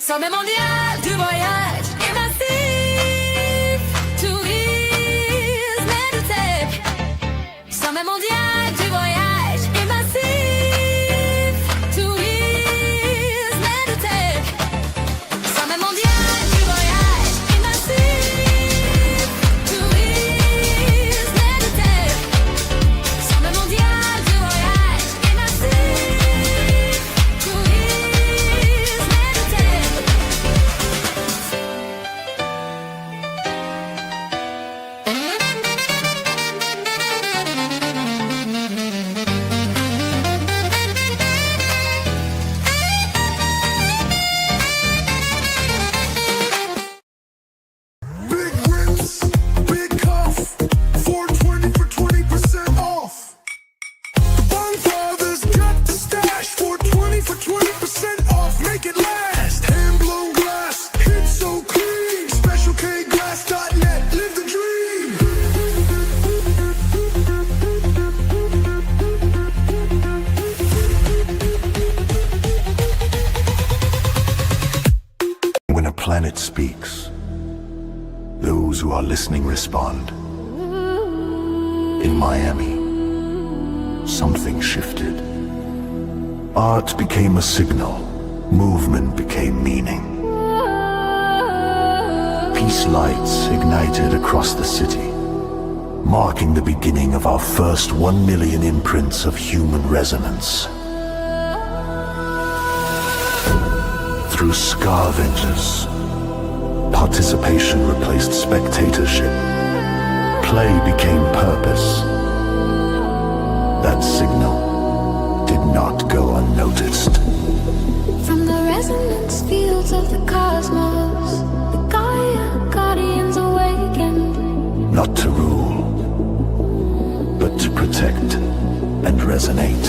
Sommet mondial du voyage immersif, tourisme et du tech. Sommet mondial du voyage immersif, tourisme et du tech. Sommet mondial du voyage immersif, tourisme et du tech. Sommet mondial du voyage immersif, tourisme et du tech. Big rips, big cuff, 420 for 20% off. The Bonfathers got the stash, 420 for 20% off, make it last. Hand blown glass, hit so clean. SpecialKglass.net, live the dream. When a planet speaks, those who are listening respond. In Miami, something shifted. Art became a signal. Movement became meaning. Peace lights ignited across the city, marking the beginning of our first 1 million imprints of human resonance. Through scavengers, participation replaced spectatorship. Play became purpose. That signal did not go unnoticed. From the resonance fields of the cosmos, the Gaia Guardians awakened. Not to rule, but to protect and resonate.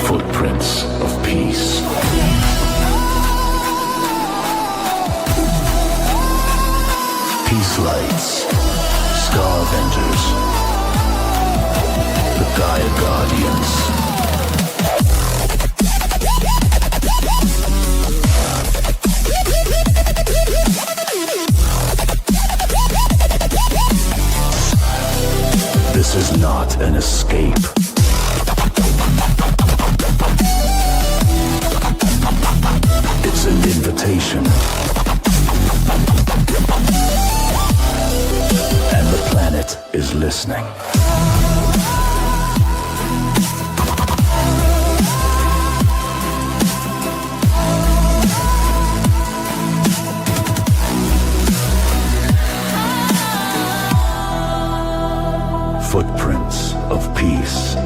Footprints of peace. Peace lights, scavengers, the Gaia Guardians. This is not an escape. It's an invitation. And the planet is listening. Footprints of Peace.com.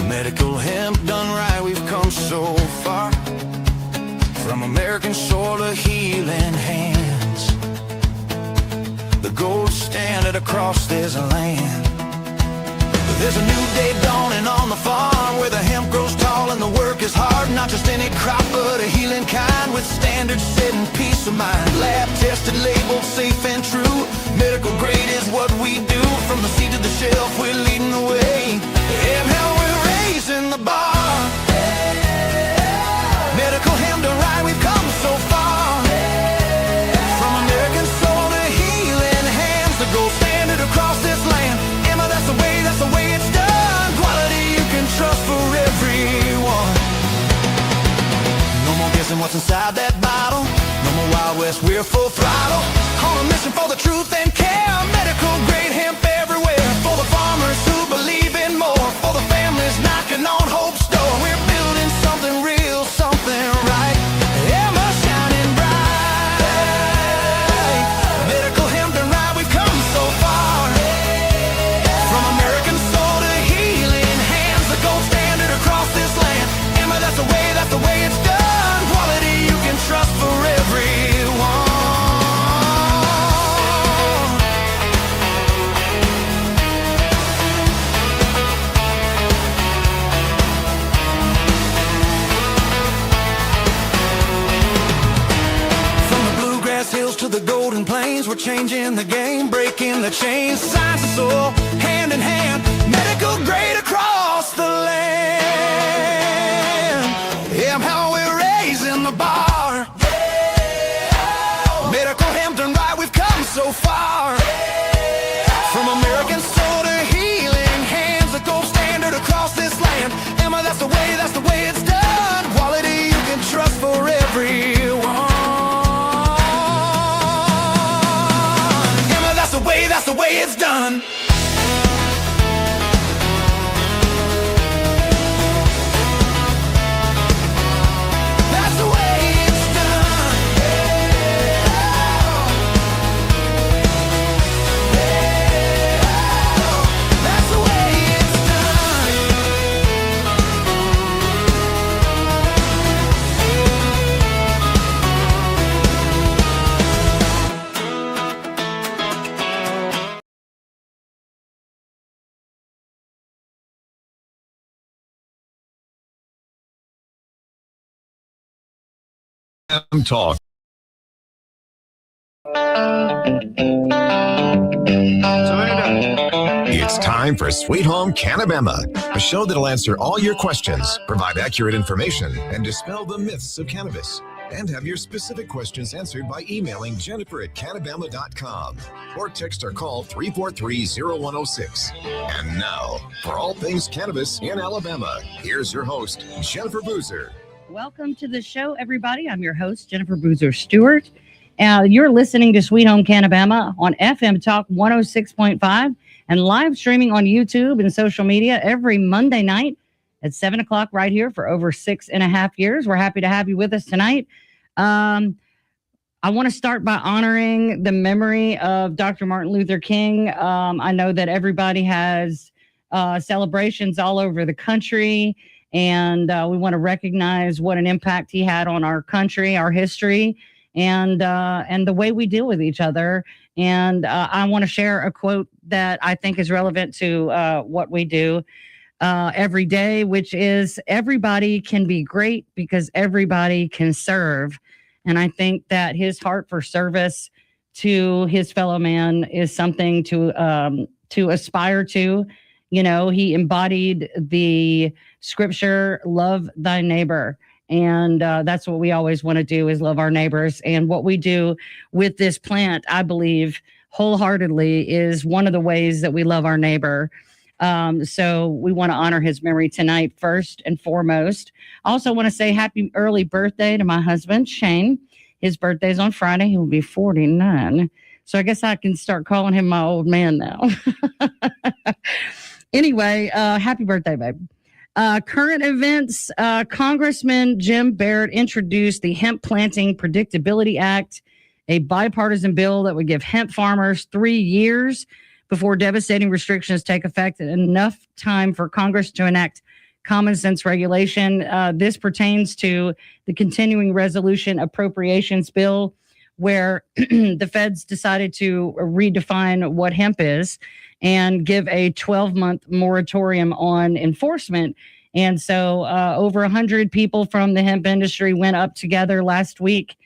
Medical hemp done right, we've come so far. From American soil to healing hands, the gold standard across this land. There's a new day dawning on the farm, where the hemp grows tall and the work is hard. Not just any crop, but a healing kind, with standards set and peace of mind. Lab tested, labeled, safe and true. Medical grade is what we do. From the seed to the shelf, we're leading the way. And how we're raising the bar. Medical hemp done right, we've come so far. From American soil to healing hands, the gold standard across this land. Emma, that's the way it's done. Quality you can trust for everyone. No more guessing what's inside that bottle. No more Wild West, we're full throttle. On a mission for the truth and care. Medical grade hemp everywhere. For the farmers who believe in more. For the families knocking on hope's door. We're building something real, something right. Emma shining bright. Medical hemp done right, we've come so far. From American soul to healing hands, the gold standard across the golden plains. We're changing the game, breaking the chains. Science and soul, hand in hand, medical grade across the land. Yeah, how we're raising the bar. Medical hemp done right, we've come so far. From American soul to healing hands, the gold standard across this land. Emma, that's the way it's done. Quality you can trust for everyone. Emma, that's the way it's done. That's the way it's done. That's the way it's done. Talk. It's time for Sweet Home Cannabama, a show that'll answer all your questions, provide accurate information, and dispel the myths of cannabis. And have your specific questions answered by emailing Jennifer@cannabama.com or text or call 343-0106. And now, for all things cannabis in Alabama, here's your host, Jennifer Boozer. Welcome to the show, everybody. I'm your host, Jennifer Boozer Stewart. You're listening to Sweet Home Cannabama on FM Talk 106.5 and live streaming on YouTube and social media every Monday night at 7 o'clock right here for over 6.5 years. We're happy to have you with us tonight. I want to start by honoring the memory of Dr. Martin Luther King. I know that everybody has celebrations all over the country, and we want to recognize what an impact he had on our country, our history, and the way we deal with each other. And I want to share a quote that I think is relevant to what we do every day, which is, everybody can be great because everybody can serve. And I think that his heart for service to his fellow man is something to aspire to. You know, he embodied the scripture, love thy neighbor. And that's what we always want to do, is love our neighbors. And what we do with this plant, I believe wholeheartedly, is one of the ways that we love our neighbor. So we want to honor his memory tonight, first and foremost. I also want to say happy early birthday to my husband, Shane. His birthday's on Friday. He will be 49. So I guess I can start calling him my old man now. Anyway, happy birthday, babe. Current events, Congressman Jim Barrett introduced the Hemp Planting Predictability Act, a bipartisan bill that would give hemp farmers 3 years before devastating restrictions take effect, and enough time for Congress to enact common sense regulation. This pertains to the continuing resolution appropriations bill, where the feds decided to redefine what hemp is and give a 12-month moratorium on enforcement. And so over 100 people from the hemp industry went up together last week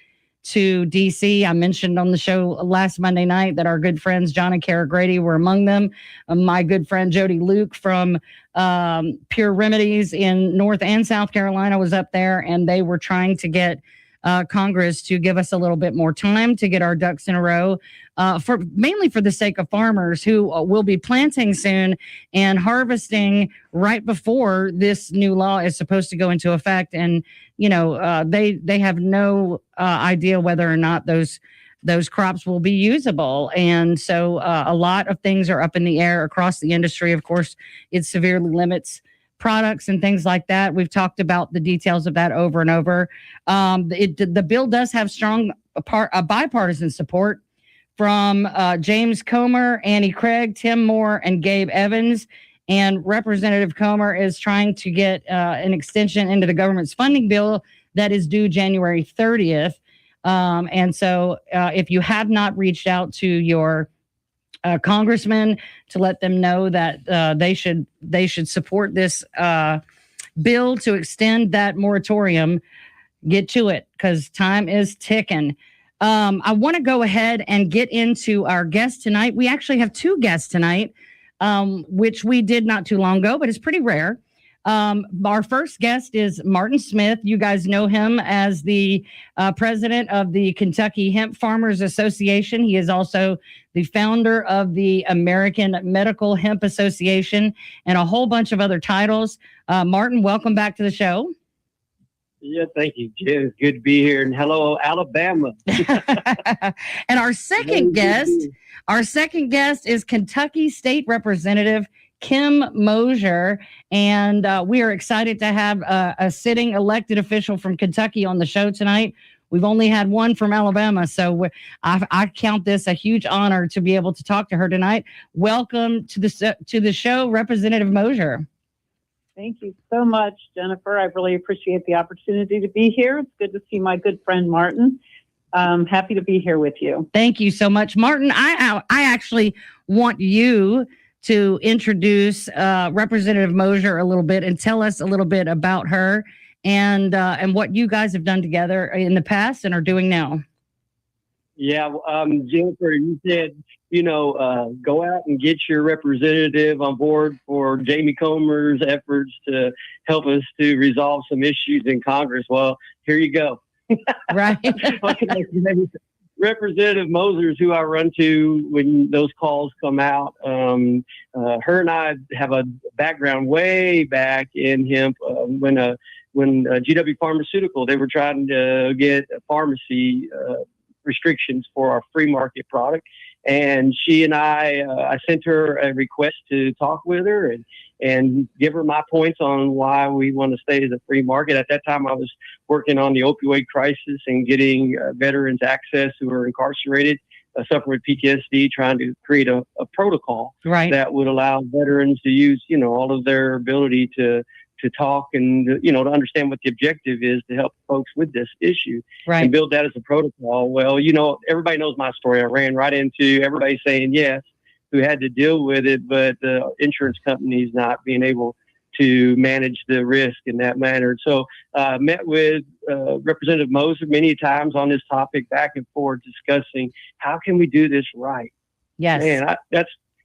to D.C. I mentioned on the show last Monday night that our good friends John and Kara Grady were among them. My good friend Jody Luke from Pure Remedies in North and South Carolina was up there, and they were trying to get Congress to give us a little bit more time to get our ducks in a row, mainly for the sake of farmers who will be planting soon and harvesting right before this new law is supposed to go into effect. And you know, they have no idea whether or not those crops will be usable. And so a lot of things are up in the air across the industry. Of course, it severely limits products and things like that. We've talked about the details of that over and over. The bill does have strong bipartisan support from James Comer, Annie Craig, Tim Moore, and Gabe Evans. And Representative Comer is trying to get an extension into the government's funding bill that is due January 30th. And so if you have not reached out to your congressman to let them know that they should support this bill to extend that moratorium, get to it, because time is ticking. I want to go ahead and get into our guest tonight. We actually have two guests tonight, which we did not too long ago, but it's pretty rare. Our first guest is Martin Smith. You guys know him as the president of the Kentucky Hemp Farmers Association. He is also the founder of the American Medical Hemp Association and a whole bunch of other titles. Martin, welcome back to the show. Yeah, thank you, Jen. It's good to be here. And hello, Alabama. And our second guest is Kentucky State Representative Kim Mosier. And we are excited to have a sitting elected official from Kentucky on the show tonight. We've only had one from Alabama, so I count this a huge honor to be able to talk to her tonight. Welcome to the show, Representative Mosier. Thank you so much, Jennifer. I really appreciate the opportunity to be here. It's good to see my good friend Martin. Happy to be here with you. Thank you so much, Martin. I actually want you to introduce Representative Mosier a little bit and tell us a little bit about her and what you guys have done together in the past and are doing now. Yeah, Jennifer, you said, go out and get your representative on board for Jamie Comer's efforts to help us to resolve some issues in Congress. Well, here you go. Right. Representative Mosier is who I run to when those calls come out. Her and I have a background way back in hemp when GW Pharmaceutical, they were trying to get a pharmacy restrictions for our free market product. And she and I sent her a request to talk with her and give her my points on why we want to stay as a free market. At that time, I was working on the opioid crisis and getting veterans access who are incarcerated, suffering with PTSD, trying to create a protocol that would allow veterans to use, all of their ability to talk and, to understand what the objective is to help folks with this issue and build that as a protocol. Well, everybody knows my story. I ran right into everybody saying yes, who had to deal with it, but the insurance companies not being able to manage the risk in that manner. So met with Representative Mosier many times on this topic, back and forth, discussing how can we do this right? Yes. Man,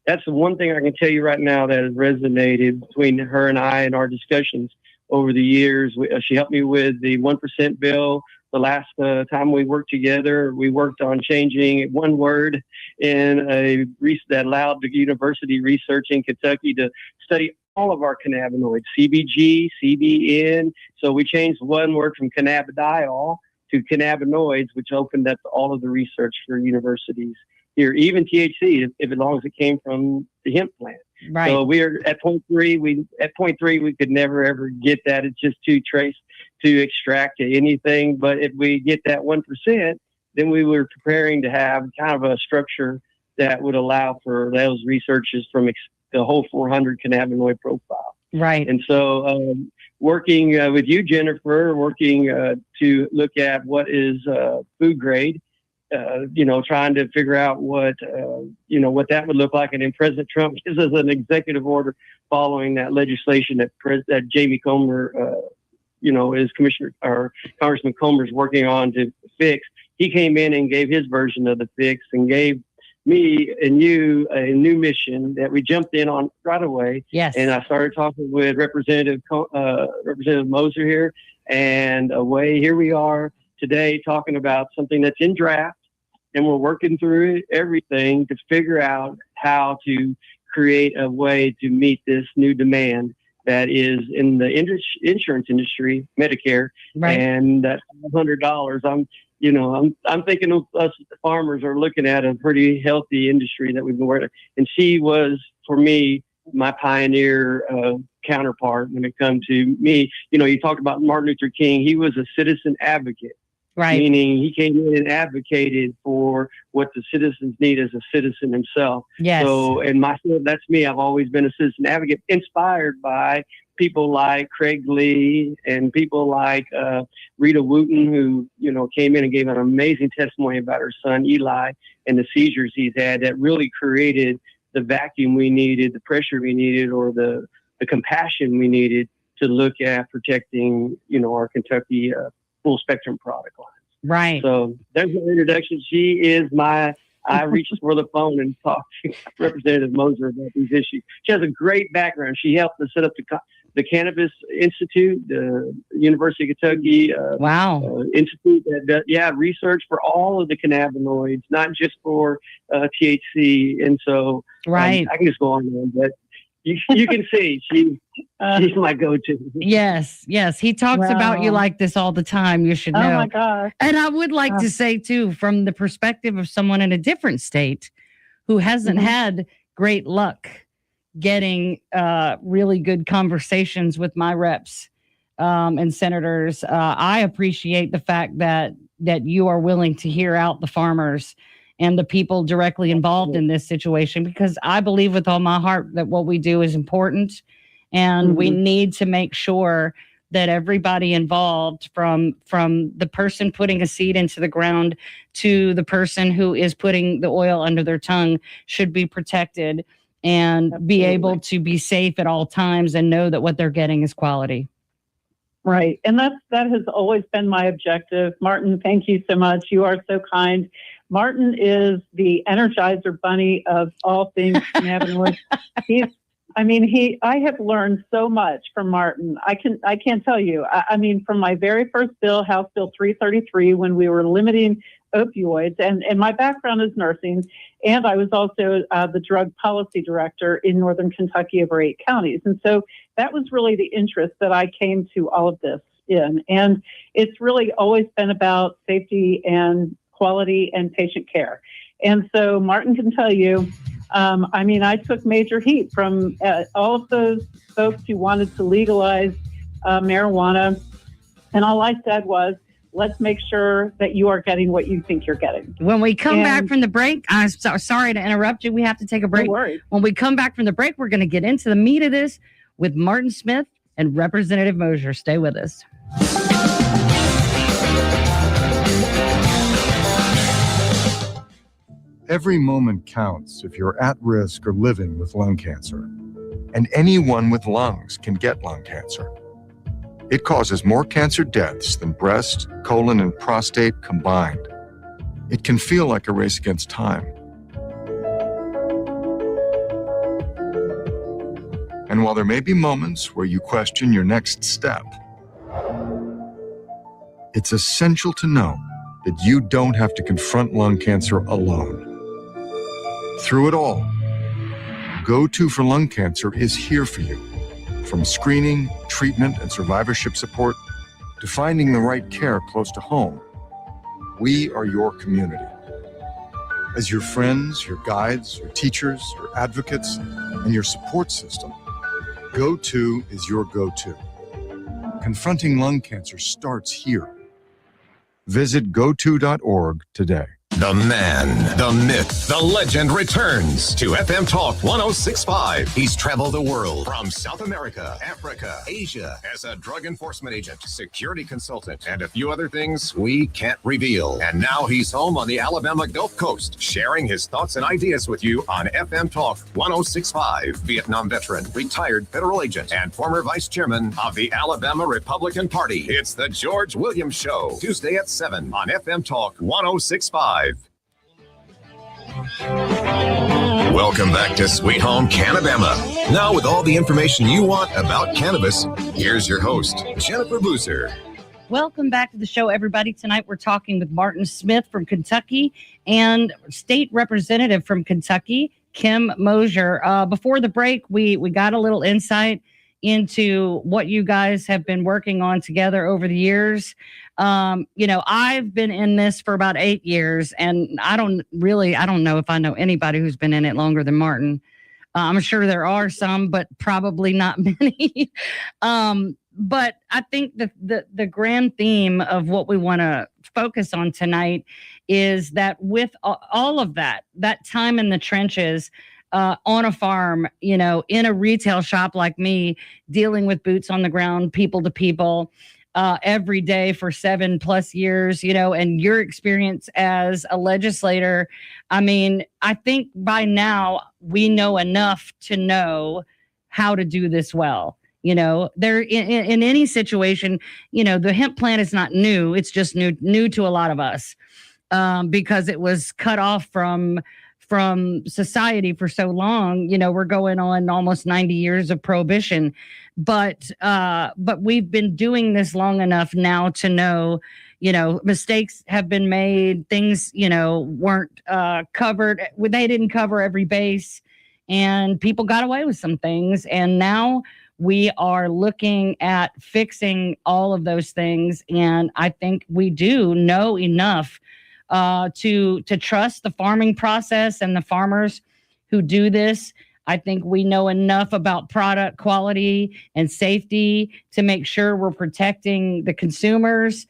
that's the one thing I can tell you right now that has resonated between her and I in our discussions over the years. She helped me with the 1% bill. The last time we worked together, we worked on changing one word in that allowed the university research in Kentucky to study all of our cannabinoids, CBG, CBN. So we changed one word from cannabidiol to cannabinoids, which opened up all of the research for universities here, even THC, if as long as it came from the hemp plant. Right. So we are at point three. We could never ever get that. It's just too trace to extract to anything. But if we get that 1%, then we were preparing to have kind of a structure that would allow for those researchers from the whole 400 cannabinoid profile. Right. And so working with you, Jennifer, to look at what is food grade, trying to figure out what that would look like. And then President Trump gives us an executive order following that legislation that Jamie Comer, is Congressman Comer's working on to fix. He came in and gave his version of the fix and gave me and you a new mission that we jumped in on right away. Yes. And I started talking with Representative Mosier here, and here we are today talking about something that's in draft, and we're working through everything to figure out how to create a way to meet this new demand that is in the insurance industry, Medicare, and that $100. I'm thinking of us farmers are looking at a pretty healthy industry that we've been working. And she was, for me, my pioneer counterpart when it comes to me. You talked about Martin Luther King. He was a citizen advocate. Right. Meaning he came in and advocated for what the citizens need as a citizen himself. Yes. So, that's me. I've always been a citizen advocate, inspired by people like Craig Lee and people like Rita Wooten, who, came in and gave an amazing testimony about her son, Eli, and the seizures he's had that really created the vacuum we needed, the pressure we needed, or the compassion we needed to look at protecting, our Kentucky full spectrum product lines. Right. So there's my introduction. She is I reached for the phone and talked to Representative Moser about these issues. She has a great background. She helped to set up the Cannabis Institute, the University of Kentucky Wow. Institute that does, research for all of the cannabinoids, not just for THC. And so Right. I can just go on, but you can see she's my go-to. Yes. He talks about you Wow. like this all the time. You should Oh know. my gosh. And I would like Oh. to say, too, from the perspective of someone in a different state who hasn't had great luck getting really good conversations with my reps and senators, I appreciate the fact that you are willing to hear out the farmers and the people directly involved in this situation, because I believe with all my heart that what we do is important, and we need to make sure that everybody involved, from the person putting a seed into the ground to the person who is putting the oil under their tongue, should be protected and be able to be safe at all times and know that what they're getting is quality. Right. And that has always been my objective. Martin, thank you so much. You are so kind. Martin is the Energizer Bunny of all things cannabinoids. I have learned so much from Martin. I can't tell you. I mean, from my very first bill, House Bill 333, when we were limiting opioids, and my background is nursing, and I was also the drug policy director in Northern Kentucky over 8 counties. And so that was really the interest that I came to all of this in. And it's really always been about safety and quality and patient care. And so Martin can tell you, I took major heat from all of those folks who wanted to legalize marijuana. And all I said was, let's make sure that you are getting what you think you're getting. When we come back from the break, I'm sorry to interrupt you. We have to take a break. No worries. When we come back from the break, we're going to get into the meat of this with Martin Smith and Representative Moser. Stay with us. Every moment counts if you're at risk or living with lung cancer. And anyone with lungs can get lung cancer. It causes more cancer deaths than breast, colon, and prostate combined. It can feel like a race against time. And while there may be moments where you question your next step, it's essential to know that you don't have to confront lung cancer alone. Through it all, Go-To for Lung Cancer is here for you. From screening, treatment, and survivorship support to finding the right care close to home, we are your community. As your friends, your guides, your teachers, your advocates, and your support system, Go-To is your go-to. Confronting lung cancer starts here. Visit goto.org today. The man, the myth, the legend returns to FM Talk 1065. He's traveled the world from South America, Africa, Asia as a drug enforcement agent, security consultant, and a few other things we can't reveal. And now he's home on the Alabama Gulf Coast, sharing his thoughts and ideas with you on FM Talk 1065. Vietnam veteran, retired federal agent, and former vice chairman of the Alabama Republican Party. It's the George Williams Show, Tuesday at 7 on FM Talk 1065. Welcome back to Sweet Home Cannabama. Now, with all the information you want about cannabis, here's your host, Jennifer Boozer. Welcome back to the show, everybody. Tonight we're talking with Martin Smith from Kentucky and State Representative from Kentucky, Kim Moser. Before the break, we got a little insight into what you guys have been working on together over the years. I've been in this for about 8 years, and I don't know if I know anybody who's been in it longer than Martin. I'm sure there are some, but probably not many. But I think the grand theme of what we want to focus on tonight is that with all of that time in the trenches, on a farm, in a retail shop like me, dealing with boots on the ground, people to people, every day for 7+ years, and your experience as a legislator. I mean, I think by now we know enough to know how to do this well. There in any situation, the hemp plant is not new. It's just new to a lot of us, because it was cut off from society for so long. We're going on almost 90 years of prohibition, but we've been doing this long enough now to know, mistakes have been made. Things, weren't covered. They didn't cover every base, and people got away with some things. And now we are looking at fixing all of those things. And I think we do know enough to trust the farming process and the farmers who do this. I think we know enough about product quality and safety to make sure we're protecting the consumers.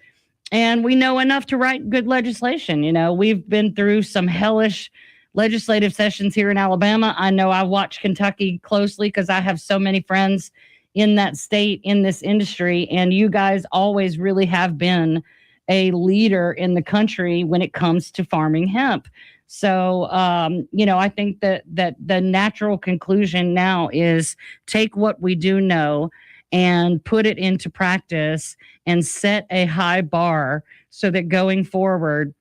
And we know enough to write good legislation. We've been through some hellish legislative sessions here in Alabama. I know I watch Kentucky closely because I have so many friends in that state, in this industry. And you guys always really have been a leader in the country when it comes to farming hemp. So, I think that the natural conclusion now is take what we do know and put it into practice and set a high bar so that going forward,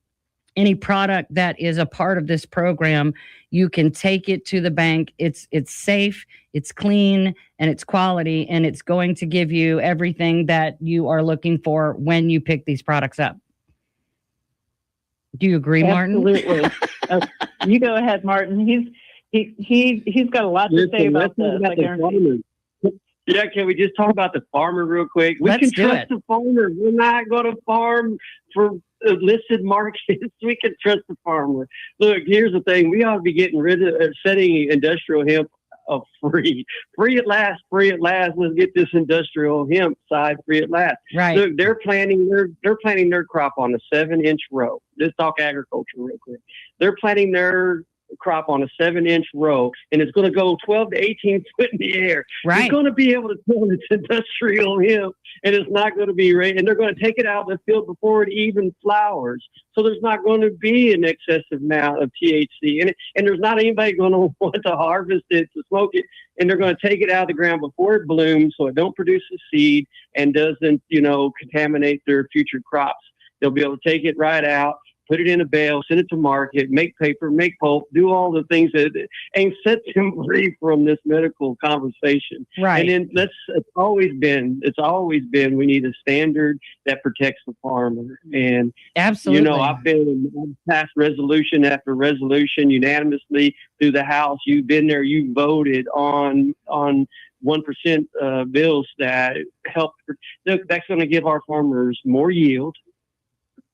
any product that is a part of this program, you can take it to the bank. It's safe, it's clean, and it's quality, and it's going to give you everything that you are looking for when you pick these products up. Do you agree, Martin? Absolutely. You go ahead, Martin. He's got a lot to say about this. I guarantee. Yeah, can we just talk about the farmer real quick? We can trust the farmer. We're not going to farm for listed markets. We can trust the farmer. Look, here's the thing. We ought to be getting rid of setting industrial hemp free. Free at last. Let's get this industrial hemp side free at last. Right. Look, they're planting their crop on a 7-inch row. Let's talk agriculture real quick. They're planting their crop on a 7-inch row, and it's going to go 12 to 18 foot in the air. Right. You're going to be able to tell it's industrial hemp, and it's not going to be right. And they're going to take it out of the field before it even flowers. So there's not going to be an excessive amount of THC in it, and there's not anybody going to want to harvest it to smoke it. And they're going to take it out of the ground before it blooms, so it don't produce a seed and doesn't, contaminate their future crops. They'll be able to take it right out, put it in a bale, send it to market, make paper, make pulp, do all the things and set them free from this medical conversation. Right. And then it's always been, we need a standard that protects the farmer. And, absolutely, I've passed resolution after resolution unanimously through the House. You've been there, you voted on 1% bills that help. That's going to give our farmers more yield.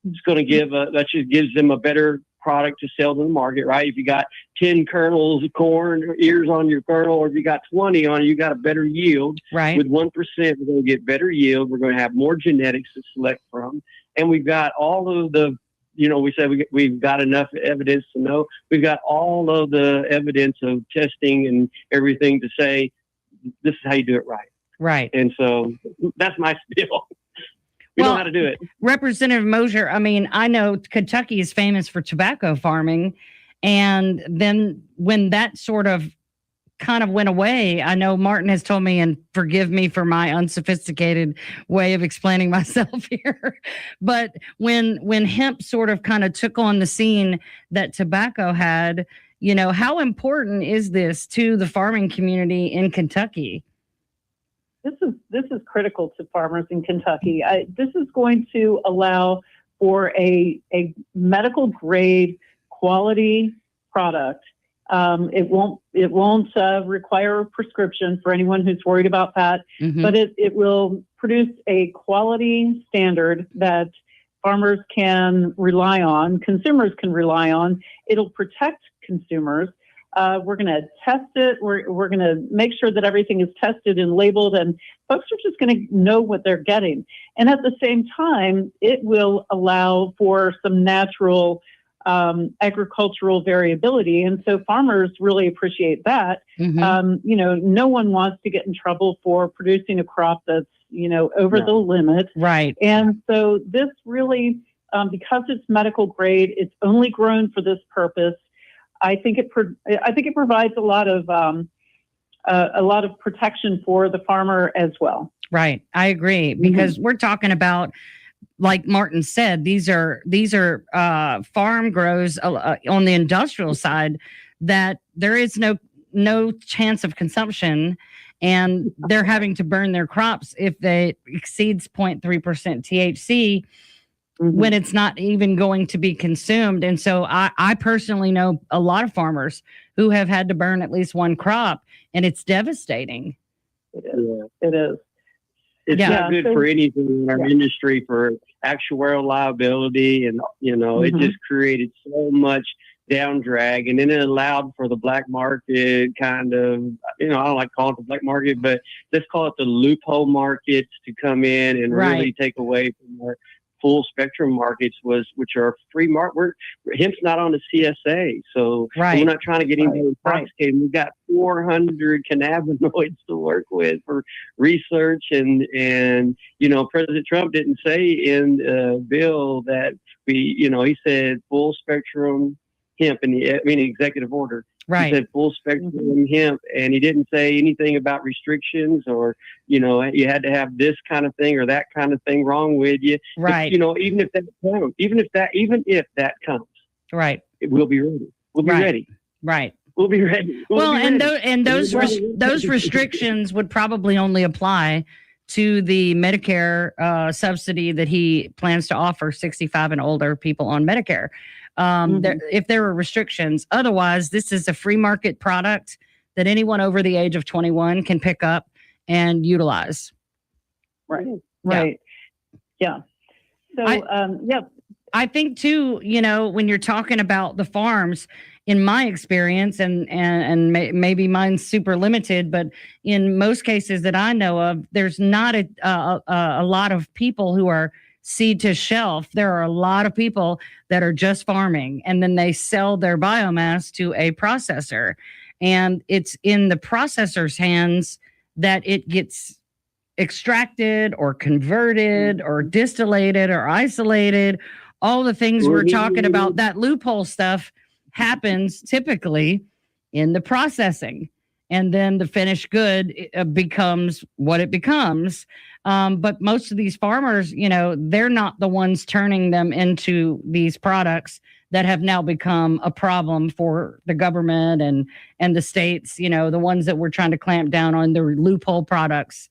It's going to give that just gives them a better product to sell to the market, right? If you got 10 kernels of corn ears on your kernel, or if you got 20 on it, you got a better yield. Right. With 1%, we're going to get better yield. We're going to have more genetics to select from, and we've got all of the, we said we've got enough evidence to know. We've got all of the evidence of testing and everything to say this is how you do it right. Right. And so that's my spiel. We know how to do it. Representative Mosier, I know Kentucky is famous for tobacco farming. And then when that sort of kind of went away, I know Martin has told me, and forgive me for my unsophisticated way of explaining myself here, but when hemp sort of kind of took on the scene that tobacco had, how important is this to the farming community in Kentucky? This is critical to farmers in Kentucky. This is going to allow for a medical grade quality product. It won't require a prescription for anyone who's worried about that, but it will produce a quality standard that farmers can rely on, consumers can rely on. It'll protect consumers. We're going to test it. We're going to make sure that everything is tested and labeled, and folks are just going to know what they're getting. And at the same time, it will allow for some natural agricultural variability. And so farmers really appreciate that. No one wants to get in trouble for producing a crop that's, over the limit. Right. And so this really, because it's medical grade, it's only grown for this purpose. I think it provides a lot of a lot of protection for the farmer as well. Right. I agree, because we're talking about, like Martin said, these are farm grows on the industrial side that there is no chance of consumption, and they're having to burn their crops if they exceeds 0.3% THC when it's not even going to be consumed. And so I personally know a lot of farmers who have had to burn at least one crop, and it's devastating. It is. It is. It's not good so- for anything in our industry for actuarial liability, and it just created so much down drag, and then it allowed for the black market kind of, I don't like calling it the black market, but let's call it the loophole markets to come in and really take away from our full spectrum markets, which are free market. Hemp's not on the CSA, so we're not trying to get anybody intoxicated. We've got 400 cannabinoids to work with for research, and President Trump didn't say in the bill that he said full spectrum hemp in the executive order. Right. He said full spectrum hemp, and he didn't say anything about restrictions or, you had to have this kind of thing or that kind of thing wrong with you. Right. But, even if that comes, right, we'll be ready. We'll be ready. Right. We'll be ready. Those restrictions would probably only apply to the Medicare subsidy that he plans to offer 65 and older people on Medicare. If there were restrictions, otherwise, this is a free market product that anyone over the age of 21 can pick up and utilize. Right. Right. Yeah. So, I think too, when you're talking about the farms, in my experience, and maybe mine's super limited, but in most cases that I know of, there's not a lot of people who are seed to shelf. There are a lot of people that are just farming, and then they sell their biomass to a processor, and it's in the processor's hands that it gets extracted or converted or distillated or isolated. All the things we're talking about, that loophole stuff happens typically in the processing, and then the finished good becomes what it becomes. But most of these farmers, they're not the ones turning them into these products that have now become a problem for the government and the states, the ones that we're trying to clamp down on, the loophole products,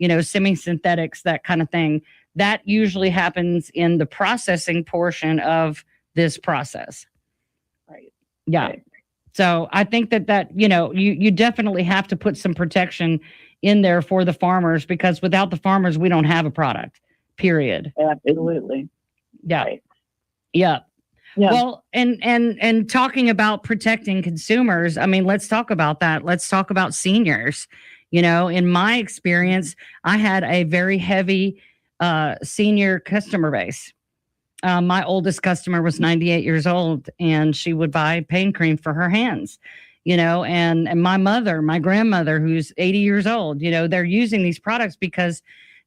semi-synthetics, that kind of thing. That usually happens in the processing portion of this process. Right. Yeah. Right. So I think that you definitely have to put some protection in there for the farmers, because without the farmers, we don't have a product, period. Absolutely. Yeah. Right. Yeah. Yeah. Well, and talking about protecting consumers, let's talk about that. Let's talk about seniors. In my experience, I had a very heavy senior customer base. My oldest customer was 98 years old, and she would buy pain cream for her hands, and my grandmother, who's 80 years old, they're using these products because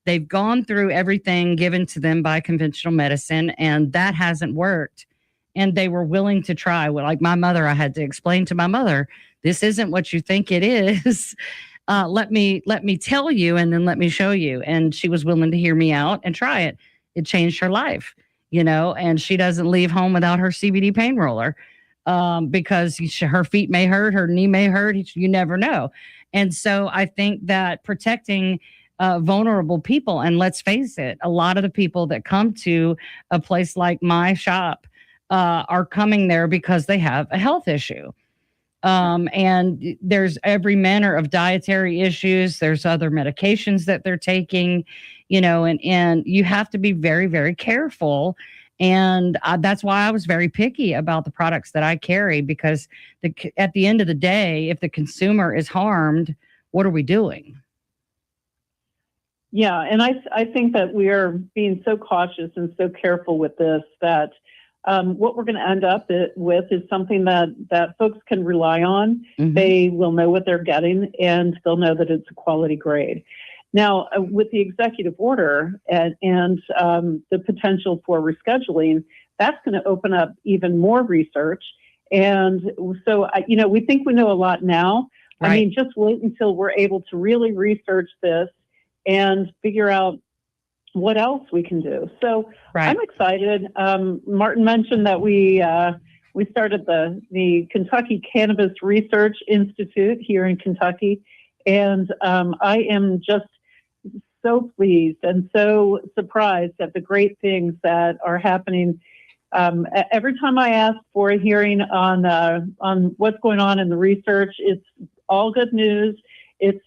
they've gone through everything given to them by conventional medicine, and that hasn't worked. And they were willing to try. Well, like my mother, I had to explain to my mother, this isn't what you think it is. Let me tell you, and then let me show you. And she was willing to hear me out and try it. It changed her life, and she doesn't leave home without her CBD pain roller because her feet may hurt, her knee may hurt. You never know. And so I think that protecting vulnerable people, and let's face it, a lot of the people that come to a place like my shop are coming there because they have a health issue. And there's every manner of dietary issues. There's other medications that they're taking, and you have to be very, very careful. And that's why I was very picky about the products that I carry, because at the end of the day, if the consumer is harmed, what are we doing? Yeah, and I think that we are being so cautious and so careful with this that what we're going to end up with is something that folks can rely on. Mm-hmm. They will know what they're getting, and they'll know that it's a quality grade. Now, with the executive order and the potential for rescheduling, that's going to open up even more research. And so, we think we know a lot now, I mean, just wait until we're able to really research this and figure out what else we can do. So I'm excited. Martin mentioned that we started the Kentucky Cannabis Research Institute here in Kentucky, and I am just so pleased and so surprised at the great things that are happening. Every time I ask for a hearing on what's going on in the research, it's all good news. It's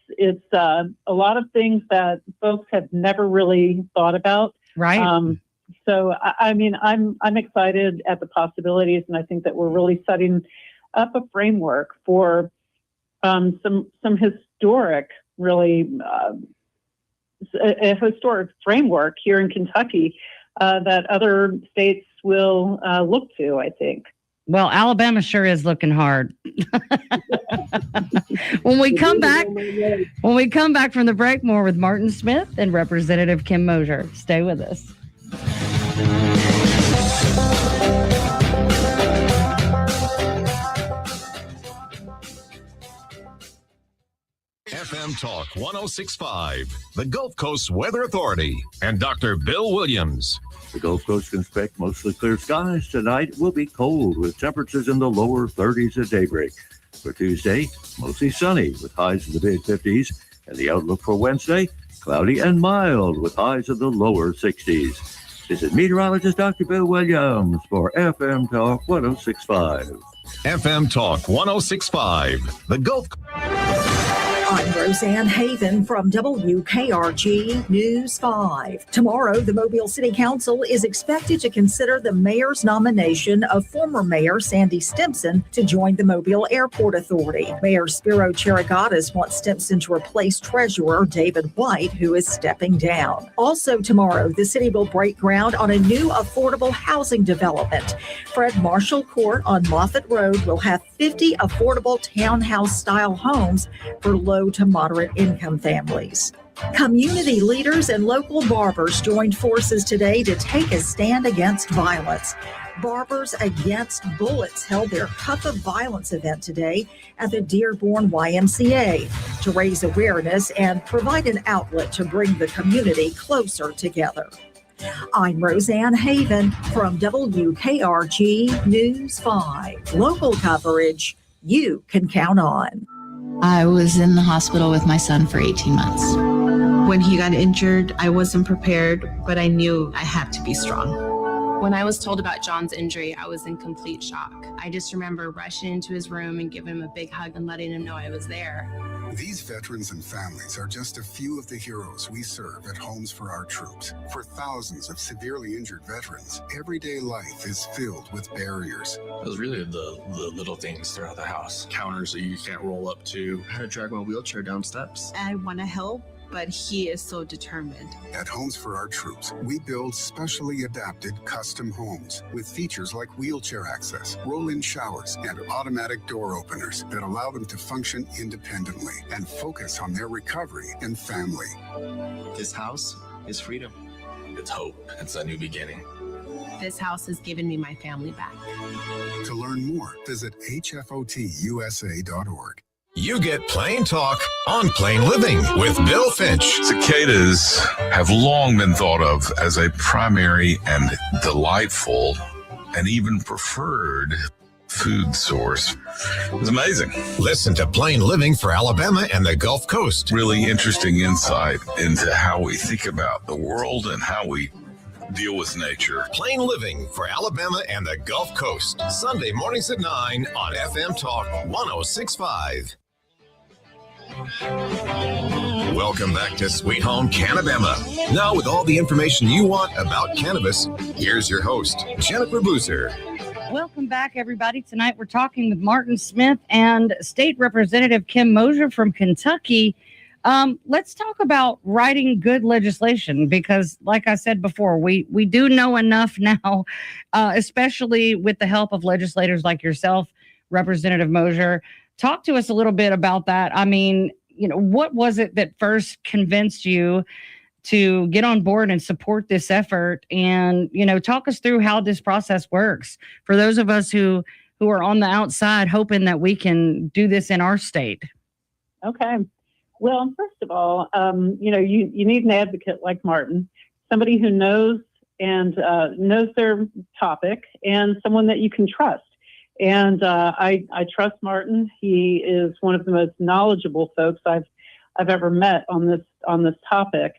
a lot of things that folks have never really thought about. Right. So I mean, I'm excited at the possibilities, and I think that we're really setting up a framework for some historic, really a historic framework here in Kentucky that other states will look to, I think. Well, Alabama sure is looking hard. When we come back from the break, more with Martin Smith and Representative Kim Mosier. Stay with us. FM Talk 1065, the Gulf Coast Weather Authority, and Dr. Bill Williams. The Gulf Coast can expect mostly clear skies. Tonight it will be cold with temperatures in the lower 30s at daybreak. For Tuesday, mostly sunny with highs in the mid-50s. And the outlook for Wednesday, cloudy and mild with highs in the lower 60s. This is meteorologist Dr. Bill Williams for FM Talk 1065. FM Talk 1065, the Gulf. I'm Roseanne Haven from WKRG News 5. Tomorrow, the Mobile City Council is expected to consider the mayor's nomination of former Mayor Sandy Stimson to join the Mobile Airport Authority. Mayor Spiro Chirigatis wants Stimson to replace Treasurer David White, who is stepping down. Also tomorrow, the city will break ground on a new affordable housing development. Fred Marshall Court on Moffett Road will have 50 affordable townhouse-style homes for low to moderate income families. Community leaders and local barbers joined forces today to take a stand against violence. Barbers Against Bullets held their Cup of Violence event today at the Dearborn YMCA to raise awareness and provide an outlet to bring the community closer together. I'm Roseanne Haven from WKRG News 5. Local coverage you can count on. I was in the hospital with my son for 18 months. When he got injured, I wasn't prepared, but I knew I had to be strong. When I was told about John's injury, I was in complete shock. I just remember rushing into his room and giving him a big hug and letting him know I was there. These veterans and families are just a few of the heroes we serve at Homes for Our Troops. For thousands of severely injured veterans, everyday life is filled with barriers. It was really the little things throughout the house. Counters that you can't roll up to. I had to drag my wheelchair down steps. I want to help, but he is so determined. At Homes for Our Troops, we build specially adapted custom homes with features like wheelchair access, roll-in showers, and automatic door openers that allow them to function independently and focus on their recovery and family. This house is freedom. It's hope. It's a new beginning. This house has given me my family back. To learn more, visit hfotusa.org. You get Plain Talk on Plain Living with Bill Finch. Cicadas have long been thought of as a primary and delightful and even preferred food source. It's amazing. Listen to Plain Living for Alabama and the Gulf Coast. Really interesting insight into how we think about the world and how we deal with nature. Plain Living for Alabama and the Gulf Coast. Sunday mornings at 9 on FM Talk 1065. Welcome back to Sweet Home Cannabama. Now with all the information you want about cannabis, here's your host, Jennifer Boozer. Welcome back, everybody. Tonight we're talking with Martin Smith and State Representative Kim Mosier from Kentucky. Let's talk about writing good legislation because, like I said before, we do know enough now, especially with the help of legislators like yourself, Representative Mosier. Talk to us a little bit about that. I mean, what was it that first convinced you to get on board and support this effort? And, talk us through how this process works for those of us who are on the outside hoping that we can do this in our state. Okay. Well, first of all, you need an advocate like Martin, somebody who knows and knows their topic, and someone that you can trust. And I trust Martin. He is one of the most knowledgeable folks I've ever met on this topic.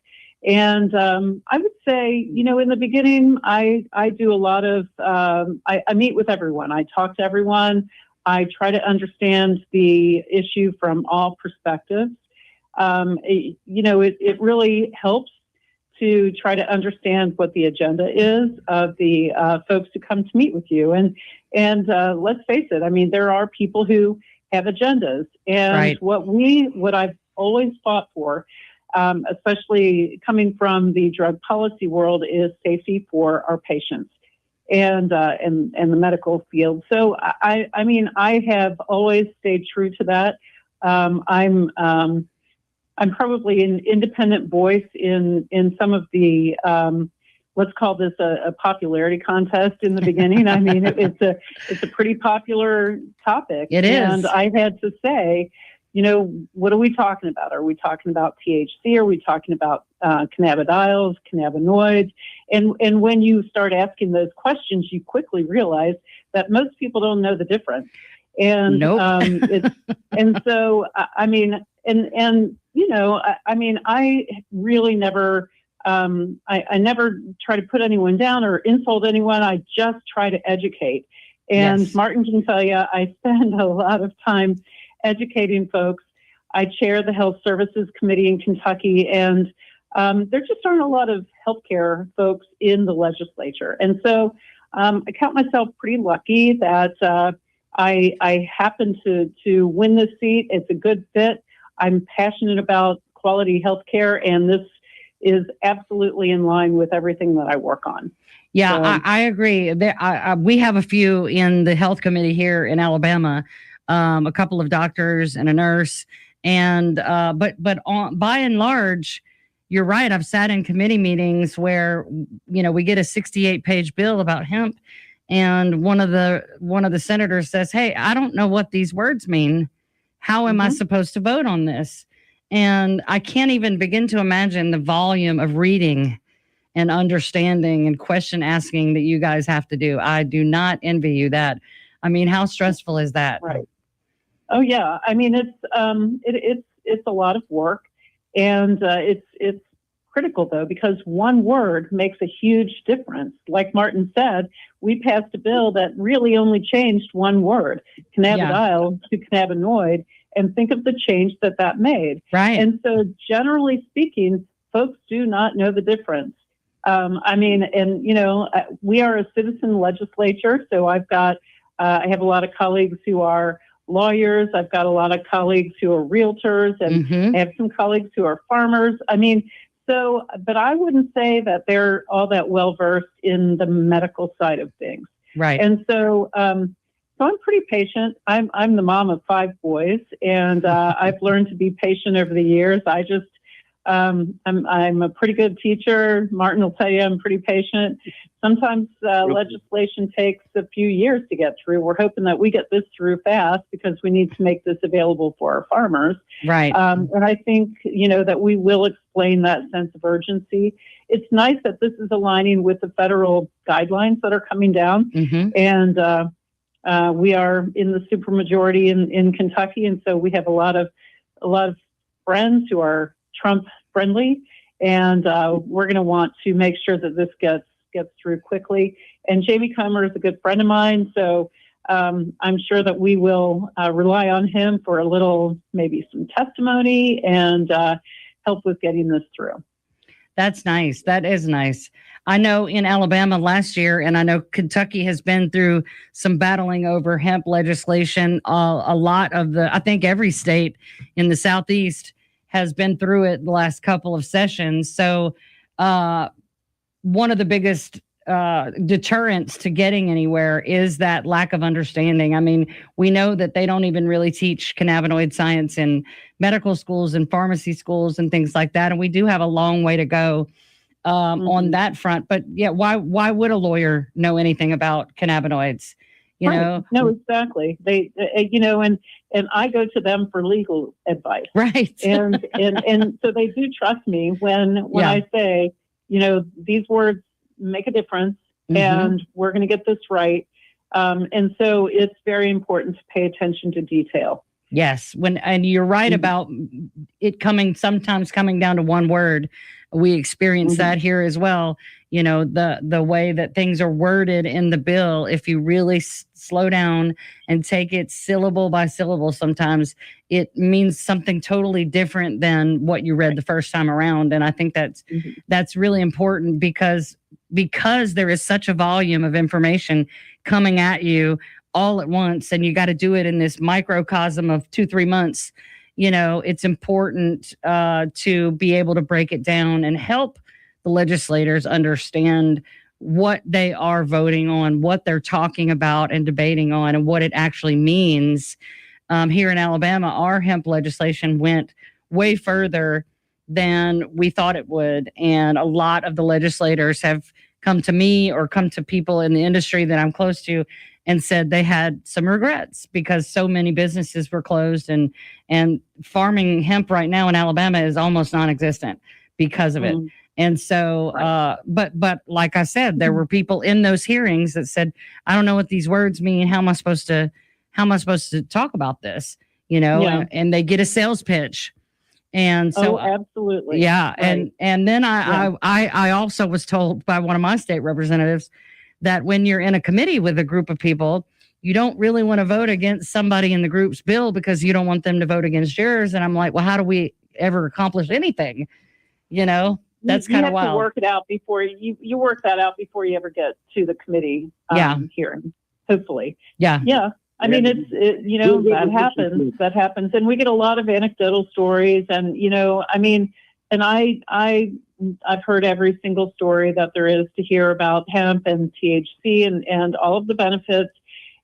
And I would say, in the beginning, I do a lot of I meet with everyone. I talk to everyone. I try to understand the issue from all perspectives. It really helps to try to understand what the agenda is of the folks who come to meet with you. And let's face it, I mean, there are people who have agendas. And Right. what I've always fought for, especially coming from the drug policy world, is safety for our patients and the medical field. So I mean, I have always stayed true to that. I'm probably an independent voice in some of the let's call this a popularity contest in the beginning. I mean, it's a pretty popular topic. It is. And I had to say, what are we talking about? Are we talking about THC? Are we talking about cannabidiols, cannabinoids? And when you start asking those questions, you quickly realize that most people don't know the difference. And Nope. and so I mean, I mean, I really never. I never try to put anyone down or insult anyone. I just try to educate. And Yes. Martin can tell you, I spend a lot of time educating folks. I chair the Health Services Committee in Kentucky, and there just aren't a lot of healthcare folks in the legislature. And so I count myself pretty lucky that I happen to win this seat. It's a good fit. I'm passionate about quality healthcare, and this is absolutely in line with everything that I work on. Yeah, So- I agree. We have a few in the health committee here in Alabama, a couple of doctors and a nurse, and but by and large, you're right. I've sat in committee meetings where we get a 68-page bill about hemp, and one of the senators says, "Hey, I don't know what these words mean. How am I supposed to vote on this?" And I can't even begin to imagine the volume of reading and understanding and question asking that you guys have to do. I do not envy you that. I mean, how stressful is that? Right. Oh yeah. I mean, it's a lot of work, and it's critical though, because one word makes a huge difference. Like Martin said, we passed a bill that really only changed one word, cannabidiol to cannabinoid, and think of the change that made. Right. And so generally speaking, folks do not know the difference. I mean, and we are a citizen legislature, so I have a lot of colleagues who are lawyers. I've got a lot of colleagues who are realtors, and I have some colleagues who are farmers. I mean, but I wouldn't say that they're all that well versed in the medical side of things. Right. And so I'm pretty patient. I'm the mom of 5 boys, and I've learned to be patient over the years. I'm a pretty good teacher. Martin will tell you I'm pretty patient. Sometimes legislation takes a few years to get through. We're hoping that we get this through fast because we need to make this available for our farmers. Right. And I think, that we will explain that sense of urgency. It's nice that this is aligning with the federal guidelines that are coming down. And we are in the supermajority in Kentucky. And so we have a lot of friends who are Trump friendly, and we're going to want to make sure that this gets through quickly. And Jamie Comer is a good friend of mine, so I'm sure that we will rely on him for a little, maybe some testimony and help with getting this through. That's nice. That is nice. I know in Alabama last year, and I know Kentucky has been through some battling over hemp legislation. A lot of I think every state in the Southeast has been through it the last couple of sessions. So one of the biggest deterrents to getting anywhere is that lack of understanding. I mean, we know that they don't even really teach cannabinoid science in medical schools and pharmacy schools and things like that. And we do have a long way to go on that front. But yeah, why would a lawyer know anything about cannabinoids? you Right. know? No, exactly. They, and I go to them for legal advice. Right. and so they do trust me when Yeah. I say, these words make a difference, Mhm. and we're going to get this right. And so it's very important to pay attention to detail. Yes, and you're right about it sometimes coming down to one word. We experience that here as well. The way that things are worded in the bill, if you really slow down and take it syllable by syllable, sometimes it means something totally different than what you read the first time around. And I think that's really important because there is such a volume of information coming at you all at once, and you got to do it in this microcosm of 2-3 months. It's important to be able to break it down and help the legislators understand what they are voting on, what they're talking about and debating on, and what it actually means. Here in Alabama, our hemp legislation went way further than we thought it would. And a lot of the legislators have come to me or come to people in the industry that I'm close to and said they had some regrets because so many businesses were closed, and farming hemp right now in Alabama is almost non-existent because of it. And so, but like I said, there were people in those hearings that said, I don't know what these words mean. How am I supposed to talk about this? And they get a sales pitch. And so, absolutely. Yeah. Right. And then I also was told by one of my state representatives that when you're in a committee with a group of people, you don't really want to vote against somebody in the group's bill because you don't want them to vote against yours. And I'm like, well, how do we ever accomplish anything? That's kind of wild. You have to work it out before you work that out before you ever get to the committee hearing, hopefully. Yeah. Yeah. I mean, that happens. That happens. And we get a lot of anecdotal stories, and, and I've heard every single story that there is to hear about hemp and THC and all of the benefits.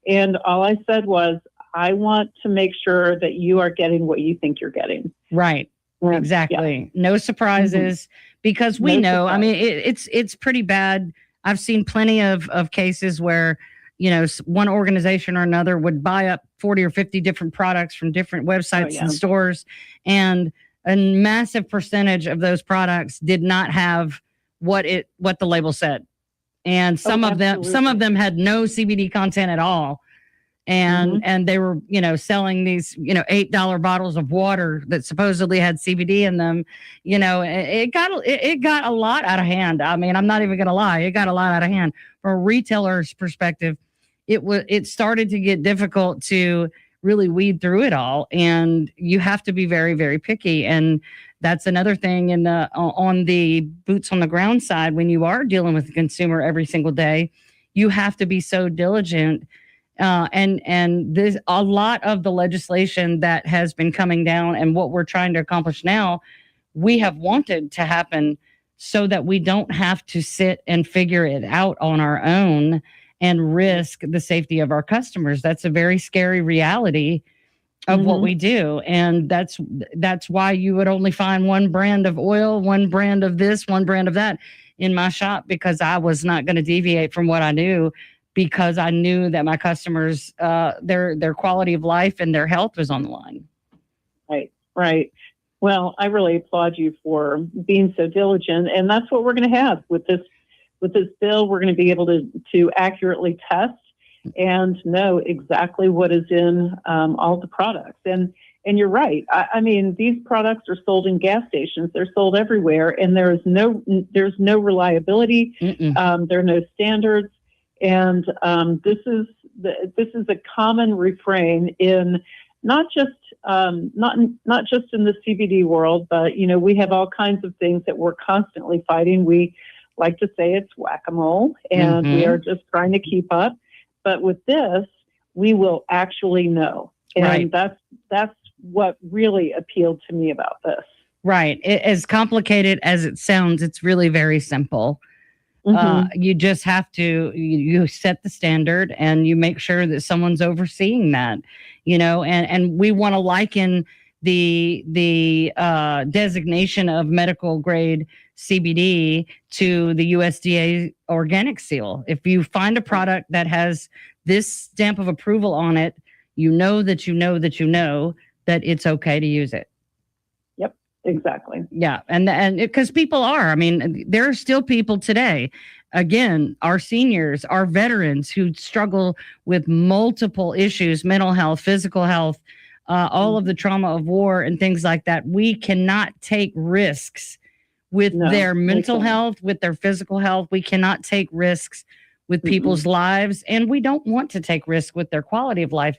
And all I said was, I want to make sure that you are getting what you think you're getting. Right. Exactly. Yeah. No surprises because we know, I mean, it's pretty bad. I've seen plenty of cases where, one organization or another would buy up 40 or 50 different products from different websites and stores, and a massive percentage of those products did not have what the label said. And some of them had no CBD content at all. And they were, selling these, $8 bottles of water that supposedly had CBD in them. It got a lot out of hand. I mean, I'm not even going to lie. It got a lot out of hand. From a retailer's perspective, it started to get difficult to really weed through it all. And you have to be very, very picky. And that's another thing on the boots on the ground side, when you are dealing with the consumer every single day, you have to be so diligent. And there's a lot of the legislation that has been coming down and what we're trying to accomplish now, we have wanted to happen so that we don't have to sit and figure it out on our own and risk the safety of our customers. That's a very scary reality of what we do. And that's why you would only find one brand of oil, one brand of this, one brand of that in my shop, because I was not going to deviate from what I knew, because I knew that my customers, their quality of life and their health was on the line. Right. Well, I really applaud you for being so diligent, and that's what we're going to have with this bill. We're going to be able to accurately test and know exactly what is in all the products. And you're right. I mean, these products are sold in gas stations. They're sold everywhere, and there's no reliability. There are no standards. And this is a common refrain in not just in the CBD world, but we have all kinds of things that we're constantly fighting. We like to say it's whack-a-mole, and we are just trying to keep up. But with this, we will actually know, and that's what really appealed to me about this. Right. As complicated as it sounds, it's really very simple. You just have to, you set the standard and you make sure that someone's overseeing that, and we want to liken the designation of medical grade CBD to the USDA organic seal. If you find a product that has this stamp of approval on it, you know that that it's okay to use it. Yep, exactly. Yeah. And because people are, I mean, there are still people today, again, our seniors, our veterans who struggle with multiple issues, mental health, physical health, all of the trauma of war and things like that. We cannot take risks with their mental health, with their physical health. We cannot take risks with people's lives, and we don't want to take risks with their quality of life.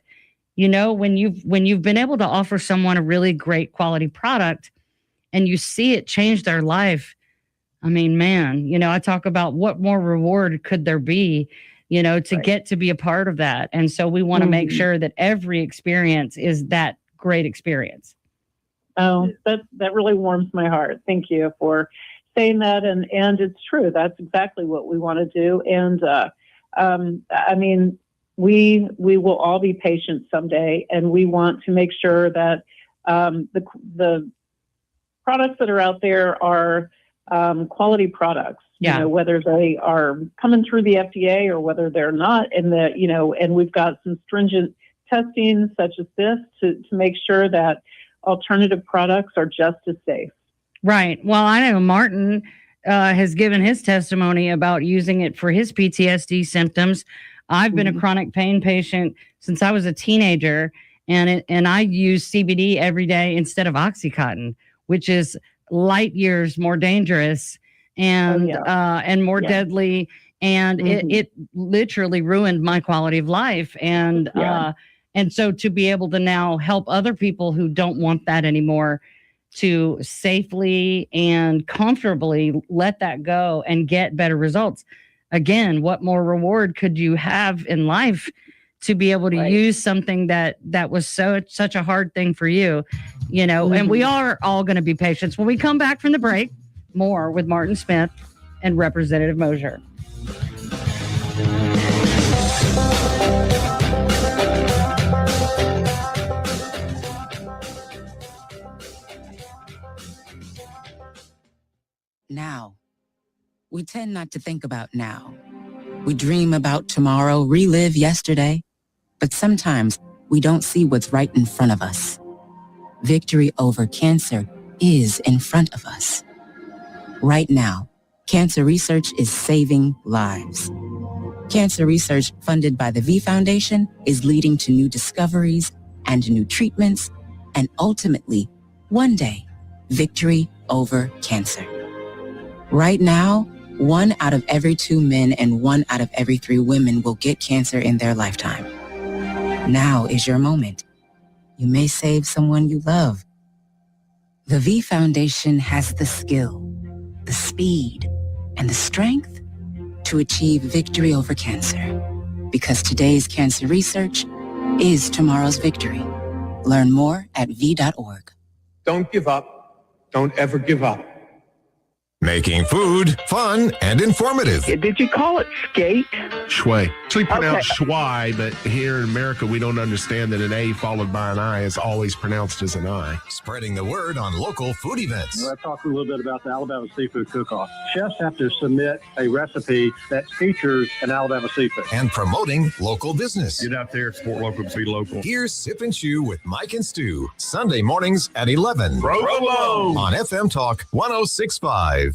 You know, when you've been able to offer someone a really great quality product and you see it change their life, I mean, man, you know, I talk about what more reward could there be, you know, to get to be a part of that. And so we want to make sure that every experience is that great experience. Oh, that really warms my heart. Thank you for saying that. And it's true. That's exactly what we want to do. And I mean, we will all be patient someday, and we want to make sure that the products that are out there are quality products. Yeah. You know, whether they are coming through the FDA or whether they're not, and that, you know, and we've got some stringent testing such as this to make sure that alternative products are just as safe. Right. Well, I know Martin has given his testimony about using it for his PTSD symptoms. I've been a chronic pain patient since I was a teenager, and I use CBD every day instead of OxyContin, which is light years more dangerous and more deadly. And it literally ruined my quality of life. And so to be able to now help other people who don't want that anymore to safely and comfortably let that go and get better results. Again, what more reward could you have in life to be able to use something that was such a hard thing for you, you know? And we are all going to be patient. When we come back from the break, more with Martin Smith and Representative Mosier. Now. We tend not to think about now. We dream about tomorrow, relive yesterday, but sometimes we don't see what's right in front of us. Victory over cancer is in front of us. Right now, cancer research is saving lives. Cancer research funded by the V Foundation is leading to new discoveries and new treatments, and ultimately, one day, victory over cancer. Right now, 1 out of every 2 men and 1 out of every 3 women will get cancer in their lifetime. Now is your moment. You may save someone you love. The V Foundation has the skill, the speed, and the strength to achieve victory over cancer. Because today's cancer research is tomorrow's victory. Learn more at v.org. Don't give up. Don't ever give up. Making food fun and informative. Did you call it skate? Shway. Actually pronounced Schwai, but here in America, we don't understand that an A followed by an I is always pronounced as an I. Spreading the word on local food events. I talked a little bit about the Alabama Seafood Cook-Off. Chefs have to submit a recipe that features an Alabama seafood. And promoting local business. Get out there, support local, be local. Here's Sip and Chew with Mike and Stu. Sunday mornings at 11. Provo! On FM Talk 106.5.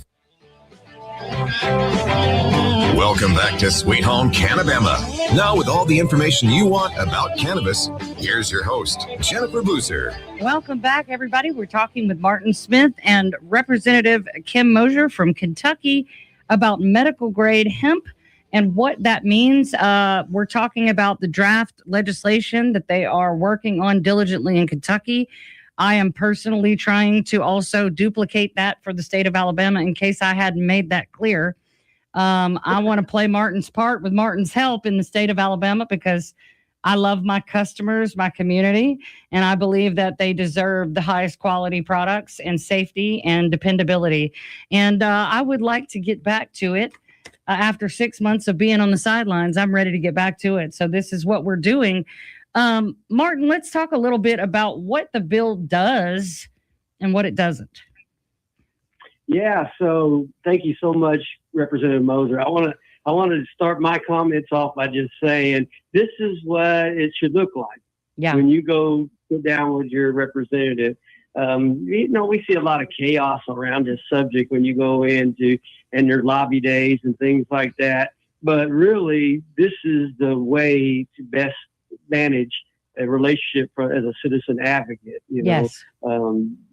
Welcome back to Sweet Home Cannabama. Now with all the information you want about cannabis, here's your host, Jennifer Boozer. Welcome back, everybody. We're talking with Martin Smith and Representative Kim Mosier from Kentucky about medical grade hemp and what that means. We're talking about the draft legislation that they are working on diligently in Kentucky. I am personally trying to also duplicate that for the state of Alabama in case I hadn't made that clear. I want to play Martin's part with Martin's help in the state of Alabama because I love my customers, my community, and I believe that they deserve the highest quality products and safety and dependability. And I would like to get back to it. After 6 months of being on the sidelines, I'm ready to get back to it. So this is what we're doing. Martin, let's talk a little bit about what the bill does and what it doesn't. Yeah, so thank you so much, Representative Moser. I want I wanted to start my comments off by just saying this is what it should look like. Yeah. When you go sit down with your representative, we see a lot of chaos around this subject when you go into and their lobby days and things like that. But really, this is the way to best manage a relationship as a citizen advocate. Yes.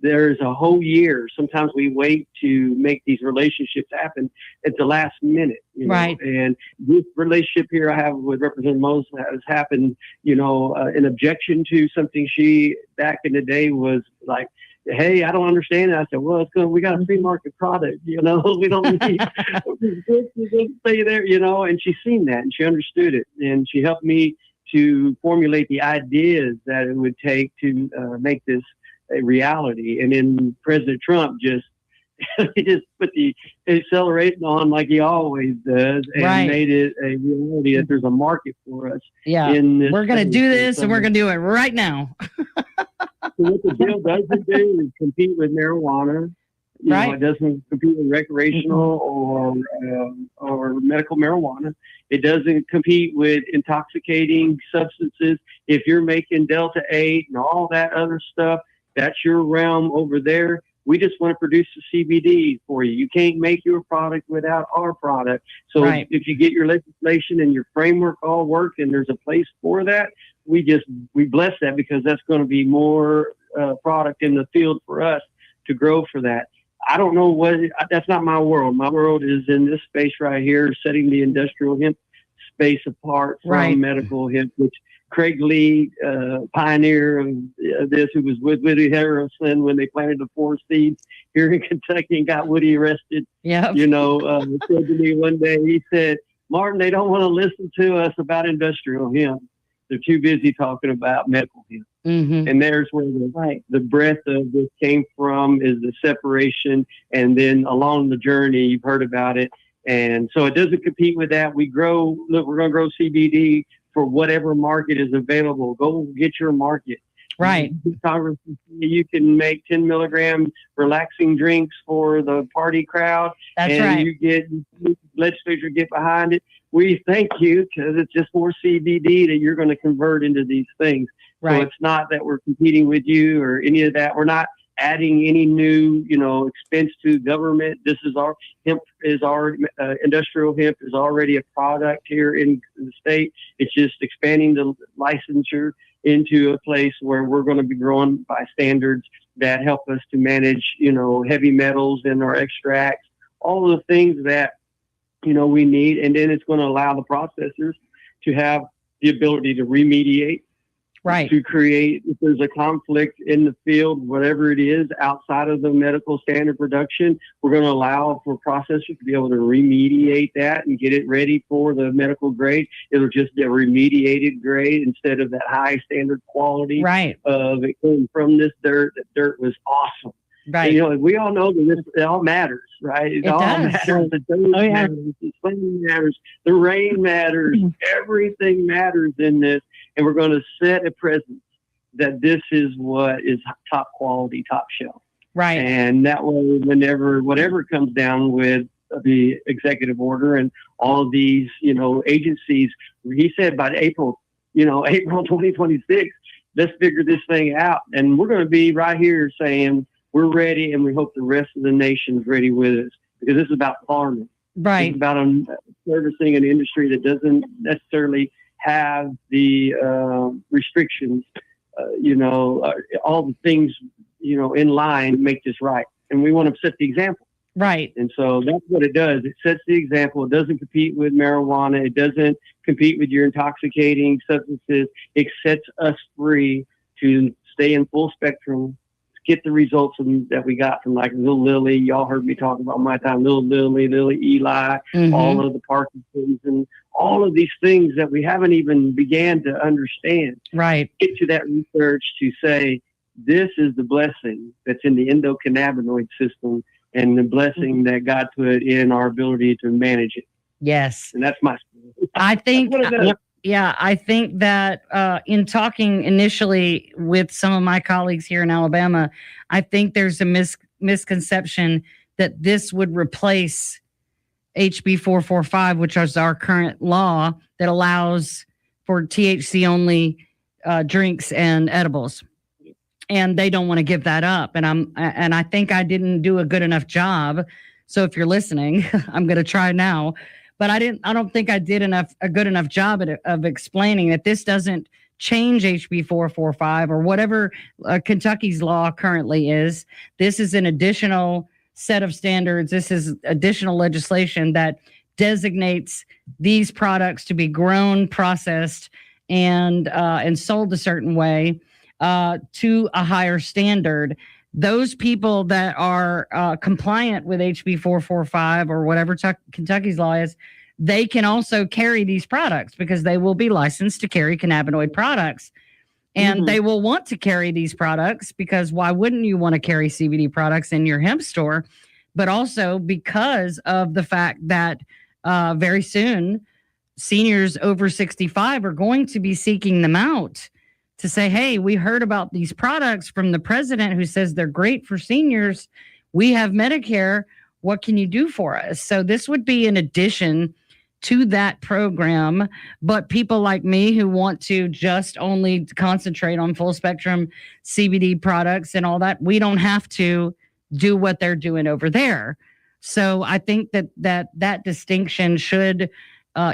There's a whole year. Sometimes we wait to make these relationships happen at the last minute. Right. And this relationship here I have with Representative Moses has happened, in objection to something she back in the day was like, hey, I don't understand it. I said, well, we got a free market product, we don't need to stay there, and she's seen that and she understood it. And she helped me to formulate the ideas that it would take to make this a reality. And then President Trump he just put the accelerating on like he always does and made it a reality that there's a market for us. Yeah, we're going to do this and we're going to do it right now. So what the bill doesn't do is compete with marijuana. It doesn't compete with recreational or medical marijuana. It doesn't compete with intoxicating substances. If you're making Delta 8 and all that other stuff, that's your realm over there. We just want to produce the CBD for you. You can't make your product without our product. So if you get your legislation and your framework all work and there's a place for that, we bless that because that's going to be more product in the field for us to grow for that. I don't know that's not my world. My world is in this space right here, setting the industrial hemp space apart from medical hemp, which Craig Lee, pioneer of this, who was with Woody Harrelson when they planted the 4 seeds here in Kentucky and got Woody arrested. Yeah. Said to me one day, he said, Martin, they don't want to listen to us about industrial hemp. They're too busy talking about medical hemp. Mm-hmm. And there's where the breadth of this came from, is the separation. And then along the journey, you've heard about it. And so it doesn't compete with that. We're going to grow CBD for whatever market is available. Go get your market. Right. Congress, you can make 10 milligram relaxing drinks for the party crowd. That's right. You get legislature get behind it. We thank you because it's just more CBD that you're going to convert into these things. Right. So it's not that we're competing with you or any of that. We're not adding any new, expense to government. This is our hemp industrial hemp is already a product here in the state. It's just expanding the licensure into a place where we're going to be growing by standards that help us to manage, heavy metals in our extracts, all of the things that, we need. And then it's going to allow the processors to have the ability to remediate, to create, if there's a conflict in the field, whatever it is outside of the medical standard production, we're going to allow for processors to be able to remediate that and get it ready for the medical grade. It'll just be a remediated grade instead of that high standard quality of it came from this dirt. That dirt was awesome. Right. And, we all know that it all matters, right? It all matters. The dirt matters. The sun matters. The rain matters. Everything matters in this. And we're going to set a precedent that this is what is top quality, top shelf. Right. And that way, whatever comes down with the executive order and all of these, agencies, he said by April 2026, let's figure this thing out. And we're going to be right here saying we're ready, and we hope the rest of the nation's ready with us, because this is about farming. Right. It's about servicing an industry that doesn't necessarily have the restrictions, all the things, in line to make this right. And we want to set the example. Right. And so that's what it does. It sets the example. It doesn't compete with marijuana. It doesn't compete with your intoxicating substances. It sets us free to stay in full spectrum, get the results that we got from like Little Lily. Y'all heard me talk about my time, Little Lily, Lily Eli, all of the Parkinson's and all of these things that we haven't even began to understand. Right. Get to that research to say, this is the blessing that's in the endocannabinoid system and the blessing that God put in our ability to manage it. Yes. And that's my story. I think, I think that in talking initially with some of my colleagues here in Alabama, I think there's a misconception that this would replace HB 445, which is our current law that allows for THC only drinks and edibles. And they don't want to give that up. And I think I didn't do a good enough job. So if you're listening, I'm going to try now. But I don't think I did a good enough job of explaining that this doesn't change HB 445 or whatever Kentucky's law currently is. This is an additional set of standards. This is additional legislation that designates these products to be grown, processed, and sold a certain way to a higher standard. Those people that are compliant with HB 445 or whatever Kentucky's law is, they can also carry these products because they will be licensed to carry cannabinoid products. And they will want to carry these products because why wouldn't you want to carry CBD products in your hemp store? But also because of the fact that very soon seniors over 65 are going to be seeking them out to say, hey, we heard about these products from the president who says they're great for seniors. We have Medicare. What can you do for us? So this would be an addition to that program. But people like me who want to just only concentrate on full spectrum CBD products and all that, we don't have to do what they're doing over there. So I think that distinction should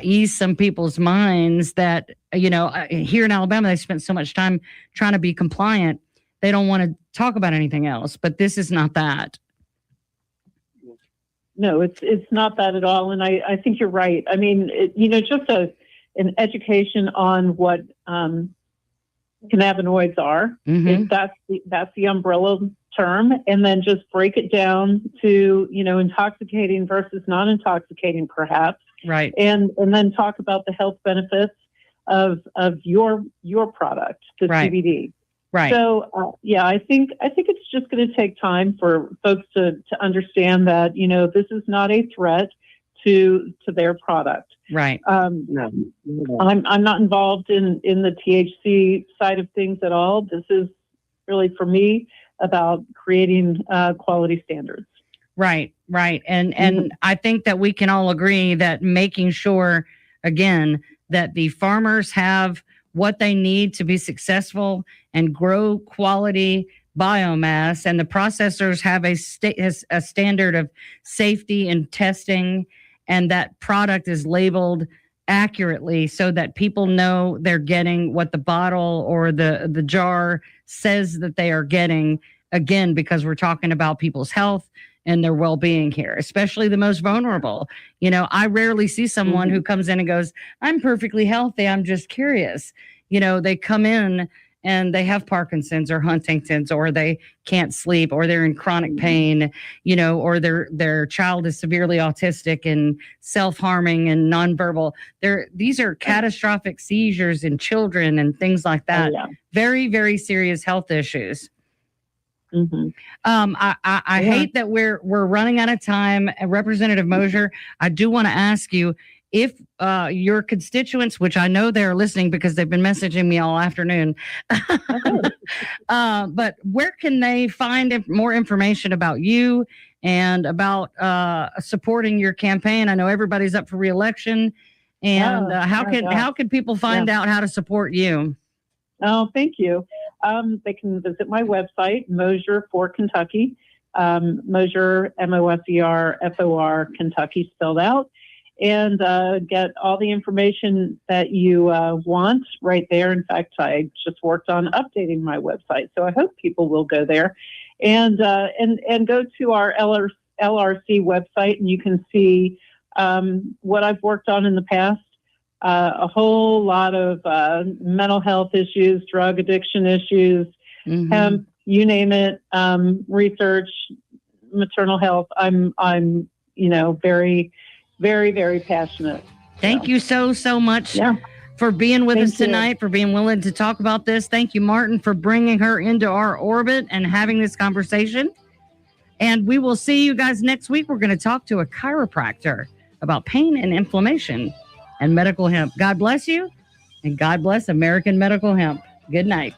ease some people's minds that, here in Alabama, they spent so much time trying to be compliant. They don't want to talk about anything else, but this is not that. No, it's not that at all. And I think you're right. I mean, just an education on what cannabinoids are. That's the umbrella term. And then just break it down to, intoxicating versus non-intoxicating, perhaps. Right. And then talk about the health benefits of your product, the CBD. Right. So, I think it's just going to take time for folks to understand that, this is not a threat to their product. Right. I'm not involved in the THC side of things at all. This is really, for me, about creating quality standards. Right. And I think that we can all agree that making sure, again, that the farmers have what they need to be successful and grow quality biomass, and the processors have a standard of safety and testing, and that product is labeled accurately so that people know they're getting what the bottle or the jar says that they are getting, again, because we're talking about people's health and their well-being here, especially the most vulnerable. I rarely see someone who comes in and goes, I'm perfectly healthy, I'm just curious. They come in and they have Parkinson's or Huntington's, or they can't sleep, or they're in chronic pain, or their child is severely autistic and self-harming and nonverbal. These are catastrophic seizures in children and things like that. Very, very serious health issues. I hate that we're running out of time. Representative Mosier, I do want to ask you if your constituents, which I know they're listening because they've been messaging me all afternoon, but where can they find more information about you and about supporting your campaign? I know everybody's up for re-election, and how can people find out how to support you? Oh, thank you. They can visit my website, Mosier for Kentucky, Mosier, MOSER, Kentucky spelled out, and get all the information that you want right there. In fact, I just worked on updating my website, so I hope people will go there and go to our LRC website, and you can see what I've worked on in the past. A whole lot of mental health issues, drug addiction issues, hemp, you name it, research, maternal health. I'm very, very, very passionate. Thank you so much for being with us tonight, for being willing to talk about this. Thank you, Martin, for bringing her into our orbit and having this conversation. And we will see you guys next week. We're going to talk to a chiropractor about pain and inflammation and medical hemp. God bless you, and God bless American medical hemp. Good night.